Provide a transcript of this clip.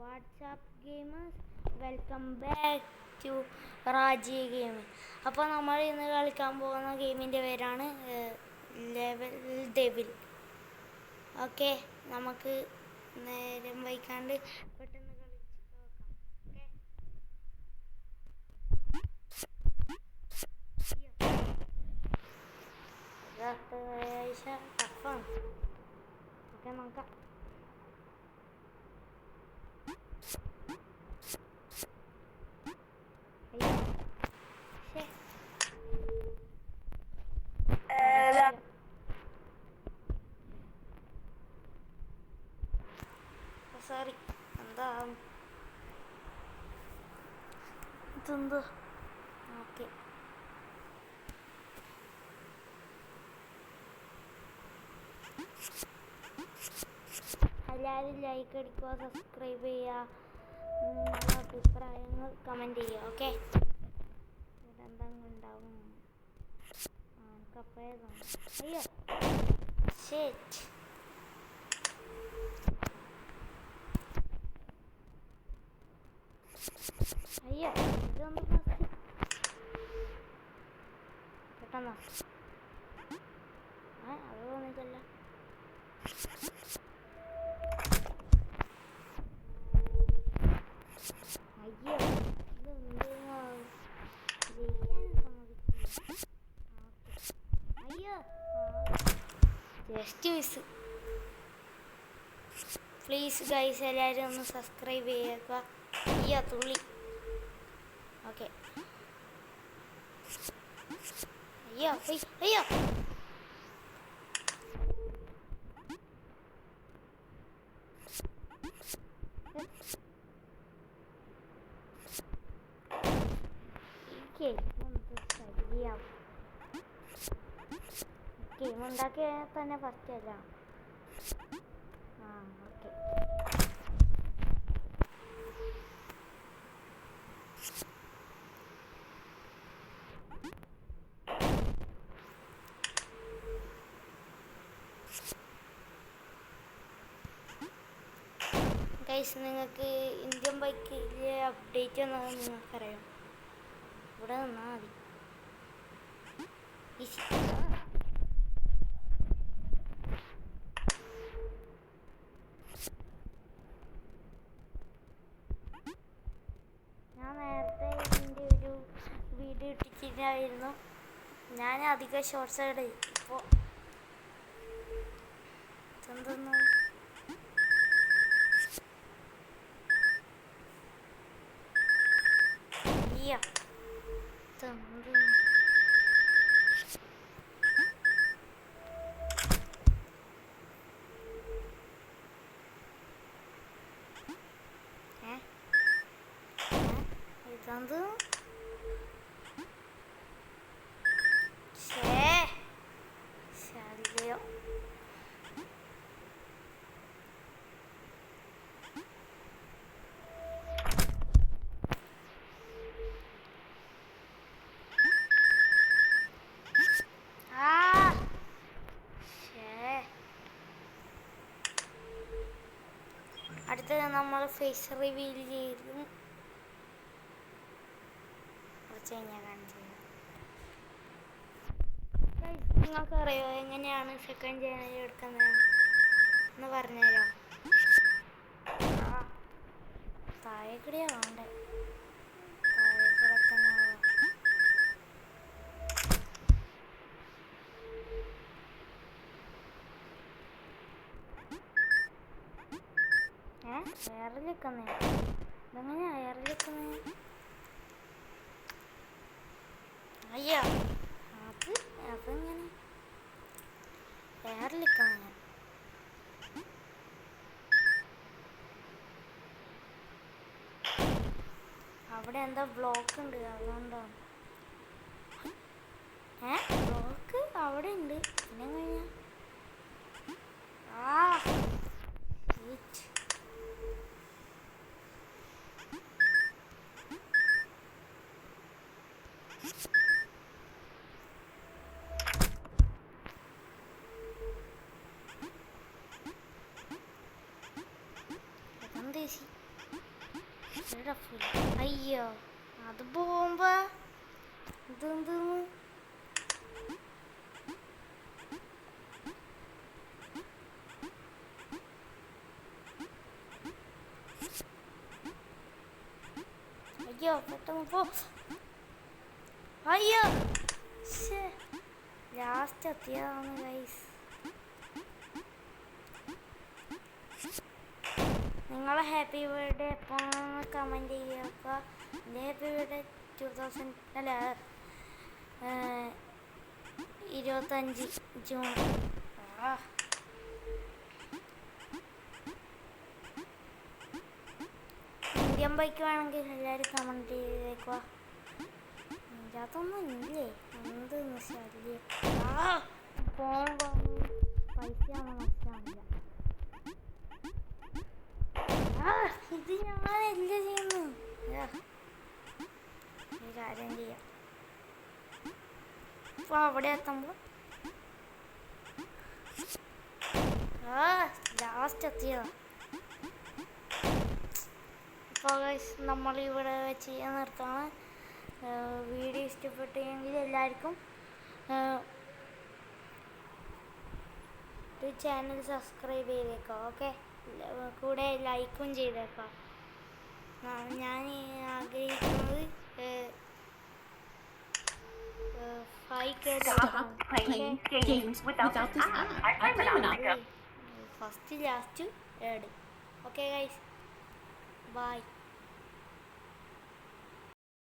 WhatsApp gamers welcome back to Raji game. അപ്പോൾ നമ്മൾ ഇന്ന് കളിക്കാൻ പോകുന്ന ഗെയിമിൻ്റെ പേരാണ് ലെവൽ ഡെവിൽ. ഓക്കെ, നമുക്ക് നേരം വൈകാണ്ട് പെട്ടെന്ന് കളിച്ച് നോക്കാം. ഓക്കെ, ടഫാണ്. ഓക്കെ, നോക്കാം. സോറി, എന്താ ഇതെന്തോ. ഓക്കെ, എല്ലാവരും ലൈക്ക് അടിക്കുക, സബ്സ്ക്രൈബ് ചെയ്യുക, നിങ്ങളുടെ അഭിപ്രായങ്ങൾ കമൻറ്റ് ചെയ്യുക. ഓക്കെ, ഇതെന്തെങ്കിലും ഉണ്ടാവും. കപ്പയതാണ്. അയ്യോ ഷേറ്റ്. അയ്യോ, ഇതൊന്ന് ഫസ്റ്റ് പെട്ടെന്നോ. അത് തോന്നിട്ടല്ല. അയ്യോ, അയ്യോ, ജസ്റ്റ് മിസ്. പ്ലീസ് ഗൈസ്, എല്ലാവരും ഒന്ന് സബ്സ്ക്രൈബ് ചെയ്യുക. അയ്യോ, തുള്ളി. ഓക്കെ, അയ്യോ അയ്യോ, ഗെയിം ഉണ്ടാക്കിയ തന്നെ ഫസ്റ്റ് അല്ല. ഓക്കെ, ഗൈസ്, നിങ്ങൾക്ക് ഇന്ത്യൻ ബൈക്കിലെ അപ്ഡേറ്റ് എന്നാണ് നിങ്ങൾക്കറിയാം. ഇവിടെ നിന്നാൽ മതി. ഈസി. ഞാൻ നേരത്തെ ഇതിൻ്റെ ഒരു വീഡിയോ ഇട്ടിട്ടുണ്ടായിരുന്നു. ഞാൻ അധികം ഷോർട്സ് ഇട. ഇപ്പോൾ എന്തൊന്നു ഇതെന്ത് ശല്യം. അടുത്തത് നമ്മൾ ഫേസ് റിവീൽ ചെയ്തു കുറച്ച് കഴിഞ്ഞാൽ കാണിച്ചു. നിങ്ങൾക്കറിയോ എങ്ങനെയാണ് സെക്കൻഡ് ചാനൽ എടുക്കുന്നത് എന്ന് പറഞ്ഞുതരോ? താഴെ കൂടെയാ വേണ്ടേ? താഴെ കൂടെ തന്നെ എയറിലിക്കുന്നേ. ഇതെങ്ങനെയാ എയറിലിക്കുന്നേ? അയ്യോ, അതെങ്ങനെ എയറിലിക്കാൻ? അവിടെ എന്താ ബ്ലോക്ക് ഉണ്ട്, അതുകൊണ്ടാണ്. ബ്ലോക്ക് അവിടെ ഉണ്ട്. പിന്നെ കഴിഞ്ഞ ദേശി അയ്യോ അത് പോകുമ്പോ ഇതെന്തെന്ന് അയ്യോ പെട്ടെന്ന് പോ അയ്യോ ലാസ്റ്റ് എത്തിയതാണ് ഗൈസ് നിങ്ങളെ ഹാപ്പി ബർത്ത്ഡേ എപ്പോഴാണ് കമൻറ്റ് ചെയ്യുക എൻ്റെ ഹാപ്പി ബർത്ത്ഡേ 2000 അല്ല 25 ജൂൺ ഇന്ത്യൻ ബൈക്ക് വേണമെങ്കിൽ എല്ലാവരും കമൻറ്റ് ചെയ്തേക്കുക അതൊന്നും ഇല്ലേ എന്തെന്ന് ശല്യം പോകുമ്പോൾ പൈസയാണ് നഷ്ടമാണില്ല ഇത് ഞാനല്ല ചെയ്യുന്നു ഒരു കാര്യം ചെയ്യാം ഇപ്പോൾ അവിടെ എത്തുമ്പോൾ ലാസ്റ്റ് എത്തിയതാണ് അപ്പോൾ നമ്മളിവിടെ വെച്ച് നിർത്താണ് വീഡിയോ ഇഷ്ടപ്പെട്ടെങ്കിൽ എല്ലാവർക്കും ഒരു ചാനൽ സബ്സ്ക്രൈബ് ചെയ്തേക്കാം ഓക്കെ കൂടെ ലൈക്കും ചെയ്തേക്കാം ഞാൻ ആഗ്രഹിക്കുന്നത് 5K first last aid okay guys by